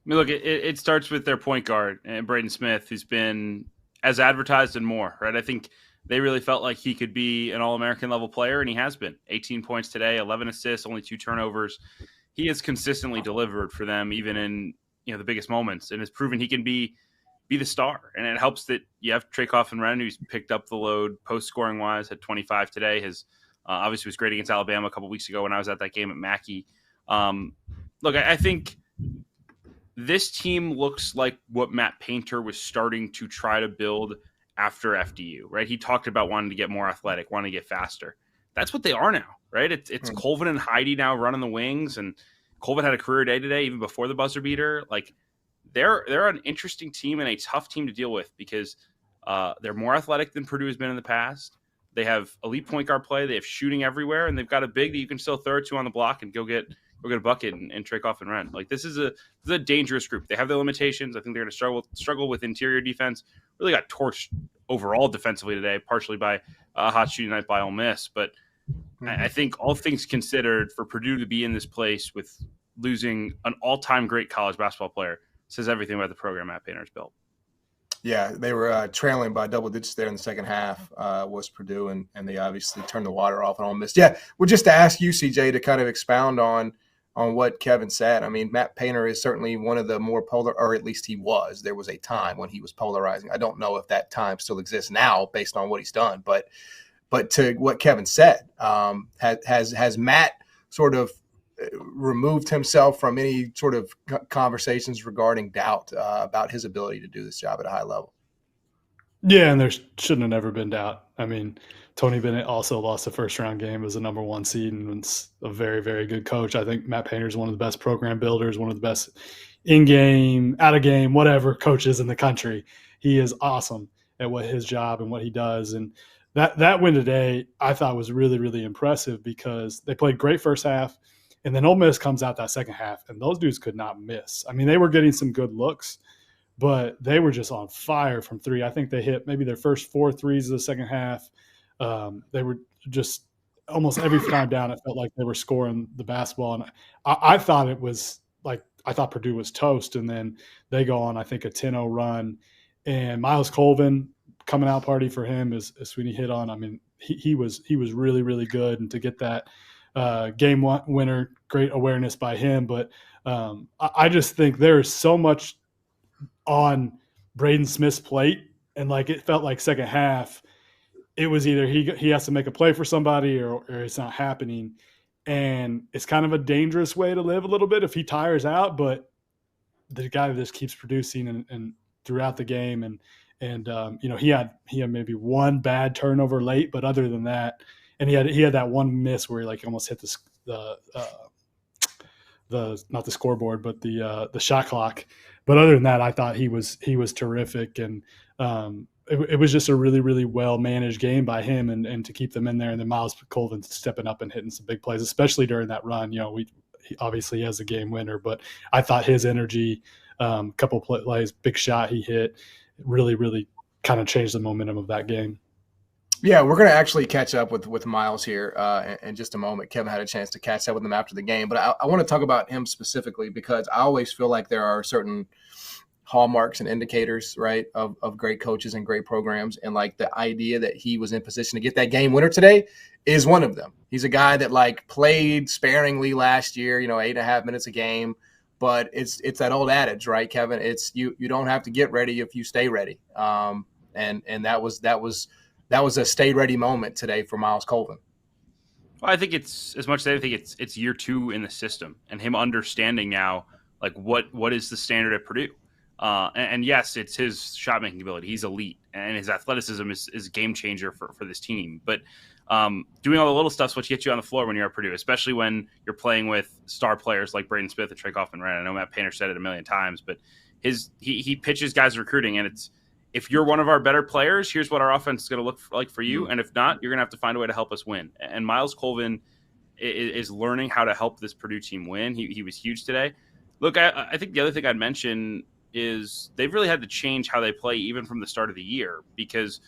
mean, look, it starts with their point guard and Braden Smith, who's been as advertised and more, right? I think they really felt like he could be an All-American level player, and he has been. 18 points today, 11 assists, only 2 turnovers. He has consistently delivered for them, even in the biggest moments, and has proven he can be the star. And it helps that you have Trey Coffin-Renn, who's picked up the load post scoring wise, had 25 today. His obviously was great against Alabama a couple weeks ago when I was at that game at Mackey. Look, I think this team looks like what Matt Painter was starting to try to build after FDU, right? He talked about wanting to get more athletic, wanting to get faster. That's what they are now, right? It's Colvin and Heidi now running the wings, and Colvin had a career day today, even before the buzzer beater. Like they're an interesting team and a tough team to deal with because they're more athletic than Purdue has been in the past. They have elite point guard play. They have shooting everywhere, and they've got a big that you can still throw it to on the block and go get a bucket and Trey Coffin-Renn. Like this is a dangerous group. They have their limitations. I think they're going to struggle with interior defense. Really got torched overall defensively today, partially by a hot shooting night by Ole Miss. But I think all things considered, for Purdue to be in this place with losing an all-time great college basketball player says everything about the program Matt Painter's built. Yeah, they were trailing by double digits there in the second half, was Purdue, and they obviously turned the water off and Ole Miss. Yeah, well, just to ask you, CJ, to kind of expound on what Kevin said. I mean, Matt Painter is certainly one of the more polar, or at least he was. There was a time when he was polarizing. I don't know if that time still exists now based on what he's done, but to what Kevin said, has Matt sort of removed himself from any sort of conversations regarding doubt about his ability to do this job at a high level? Yeah, and there shouldn't have never been doubt. I mean, Tony Bennett also lost the first round game as a number one seed and was a very, very good coach. I think Matt Painter is one of the best program builders, one of the best in-game, out-of-game, whatever coaches in the country. He is awesome at what his job and what he does. And that win today I thought was really, really impressive because they played great first half, and then Ole Miss comes out that second half, and those dudes could not miss. I mean, they were getting some good looks, but they were just on fire from three. I think they hit maybe their first 4 threes of the second half. They were just almost every time down, it felt like they were scoring the basketball. And I thought it was like, I thought Purdue was toast. And then they go on, I think, a 10-0 run. And Myles Colvin, coming out party for him, as Sweeney hit on. I mean, he was really, really good. And to get that game winner, great awareness by him. But I just think there is so much on Braden Smith's plate, and like it felt like second half it was either he has to make a play for somebody or it's not happening, and it's kind of a dangerous way to live a little bit if he tires out. But the guy that just keeps producing and throughout the game, and he had maybe one bad turnover late, but other than that, and he had that one miss where he like almost hit the not the scoreboard, but the shot clock. But other than that, I thought he was terrific, and it was just a really, really well managed game by him, and to keep them in there. And then Myles Colvin stepping up and hitting some big plays, especially during that run. He obviously has a game winner, but I thought his energy, couple plays, big shot he hit, really, really kind of changed the momentum of that game. Yeah, we're going to actually catch up with Myles here in just a moment. Kevin had a chance to catch up with him after the game, but I want to talk about him specifically because I always feel like there are certain hallmarks and indicators, right, of great coaches and great programs, and like the idea that he was in position to get that game winner today is one of them. He's a guy that like played sparingly last year, 8.5 minutes a game, but it's that old adage, right, Kevin? It's you don't have to get ready if you stay ready, and that was a stay ready moment today for Myles Colvin. Well, I think it's as much as anything, it's year 2 in the system and him understanding now like what is the standard at Purdue. And yes, it's his shot making ability. He's elite, and his athleticism is a game changer for this team. But doing all the little stuff's what gets you on the floor when you're at Purdue, especially when you're playing with star players like Braden Smith and Trey Coffin-Renn. I know Matt Painter said it a million times, but he pitches guys recruiting, and it's, if you're one of our better players, here's what our offense is going to look like for you. And if not, you're going to have to find a way to help us win. And Myles Colvin is learning how to help this Purdue team win. He was huge today. Look, I think the other thing I'd mention is they've really had to change how they play even from the start of the year, because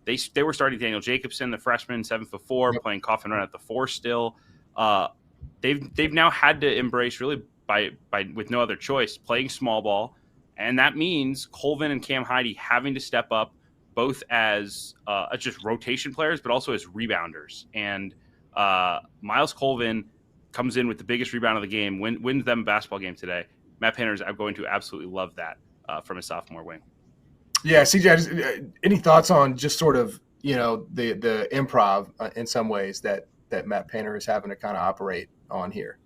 they were starting Daniel Jacobson, the freshman, 7'4", playing Coffin-Renn at the 4 still. They've now had to embrace really with no other choice, playing small ball. And that means Colvin and Cam Heide having to step up both as just rotation players, but also as rebounders. And Myles Colvin comes in with the biggest rebound of the game, wins them a basketball game today. Matt Painter is going to absolutely love that from his sophomore wing. Yeah, CJ, any thoughts on just sort of, the improv in some ways that Matt Painter is having to kind of operate on here?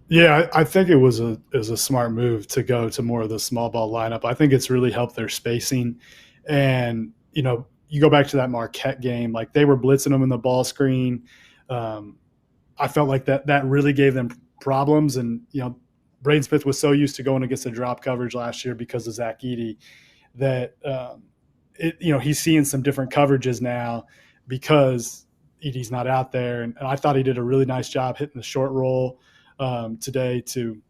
Yeah, I think it was a smart move to go to more of the small ball lineup. I think it's really helped their spacing. And, you go back to that Marquette game, like they were blitzing them in the ball screen. I felt like that really gave them problems. And, Braden Smith was so used to going against the drop coverage last year because of Zach Edey that, he's seeing some different coverages now because Edey's not out there. And I thought he did a really nice job hitting the short roll today to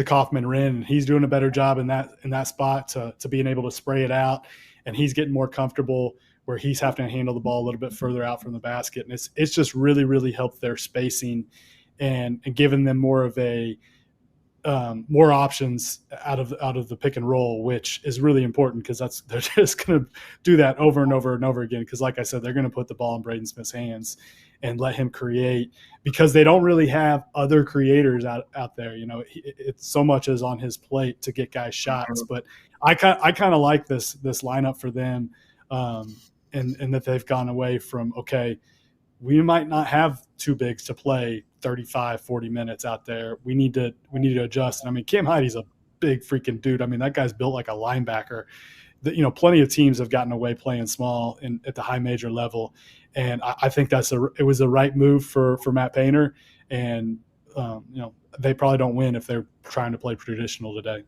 Kaufman Wren. He's doing a better job in that spot to being able to spray it out, and he's getting more comfortable where he's having to handle the ball a little bit further out from the basket. And it's just really, really helped their spacing and giving them more of a more options out of the pick and roll, which is really important because they're just going to do that over and over and over again. Because like I said, they're going to put the ball in Braden Smith's hands and let him create because they don't really have other creators out there. It's so much is on his plate to get guys shots, but I kind of like this lineup for them. And that they've gone away from, okay, we might not have two bigs to play 35, 40 minutes out there. We need to adjust. And I mean, Cam Heide's a big freaking dude. I mean, that guy's built like a linebacker. Plenty of teams have gotten away playing small at the high major level. And I think it was the right move for Matt Painter. And, they probably don't win if they're trying to play traditional today.